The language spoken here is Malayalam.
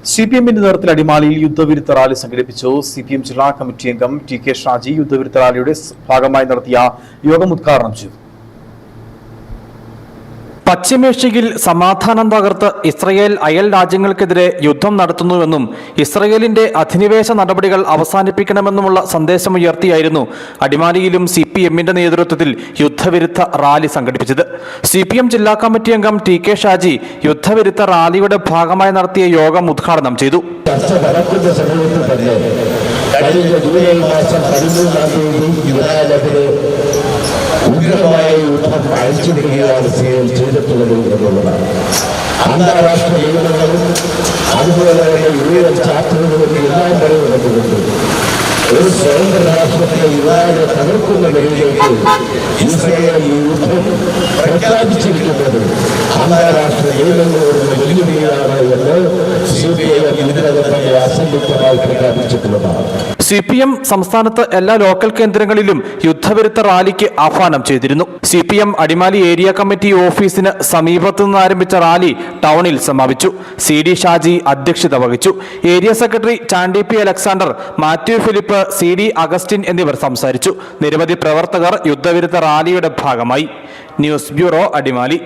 സിപിഎമ്മിന്റെ നേതൃത്വത്തിൽ അടിമാലിയിൽ യുദ്ധവിരുദ്ധ റാലി സംഘടിപ്പിച്ചു. സിപിഎം ജില്ലാ കമ്മിറ്റി അംഗം ടി.കെ. ഷാജി യുദ്ധവിരുദ്ധ റാലിയുടെ ഭാഗമായി നടത്തിയ യോഗം ഉദ്ഘാടനം ചെയ്തു. പശ്ചിമേഷ്യയിൽ സമാധാനം തകർത്ത് ഇസ്രയേൽ അയൽ രാജ്യങ്ങൾക്കെതിരെ യുദ്ധം നടത്തുന്നുവെന്നും ഇസ്രയേലിന്റെ അധിനിവേശ നടപടികൾ അവസാനിപ്പിക്കണമെന്നുമുള്ള സന്ദേശമുയർത്തിയായിരുന്നു അടിമാലിയിലും സിപിഎമ്മിന്റെ നേതൃത്വത്തിൽ യുദ്ധവിരുദ്ധ റാലി സംഘടിപ്പിച്ചത്. സിപിഎം ജില്ലാ കമ്മിറ്റി അംഗം ടി.കെ. ഷാജി യുദ്ധവിരുദ്ധ റാലിയുടെ ഭാഗമായി നടത്തിയ യോഗം ഉദ്ഘാടനം ചെയ്തു. ഉഗ്രമായ യുദ്ധം അഴിച്ചുവിടുകയാണ് ചെയ്തിട്ടുള്ളത് എന്നുള്ളതാണ്. അന്താരാഷ്ട്ര നിയമനങ്ങളും അതുപോലെ തന്നെ യുഎൻ ചാർട്ടറുകളും എല്ലാം പറയുന്നുണ്ട്. ഒരു സ്വതന്ത്ര രാഷ്ട്രത്തെ ഇറാനെ തകർക്കുന്ന നിലയിലേക്ക് ഇസ്രയേൽ യുദ്ധം പ്രഖ്യാപിച്ചിരിക്കുന്നത് അന്താരാഷ്ട്ര നിയമങ്ങളോടുള്ള വെല്ലുവിളിയാണ് എന്ന് സിപിഎം ഇതിനകം തന്നെ അസംയുക്തമായി പ്രഖ്യാപിച്ചിട്ടുള്ളതാണ്. സിപിഎം സംസ്ഥാനത്ത് എല്ലാ ലോക്കൽ കേന്ദ്രങ്ങളിലും യുദ്ധവിരുദ്ധ റാലിക്ക് ആഹ്വാനം ചെയ്തിരുന്നു. സിപിഎം അടിമാലി ഏരിയ കമ്മിറ്റി ഓഫീസിന് സമീപത്തു നിന്ന് ആരംഭിച്ച റാലി ടൗണിൽ സമാപിച്ചു. സി.ഡി. ഷാജി അധ്യക്ഷത വഹിച്ചു. Area secretary Chandy P. Alexander, Mathew Philip, CD. Augustine എന്നിവർ സംസാരിച്ചു. നിരവധി പ്രവർത്തകർ യുദ്ധവിരുദ്ധ റാലിയുടെ ഭാഗമായി. News bureau, Adimali.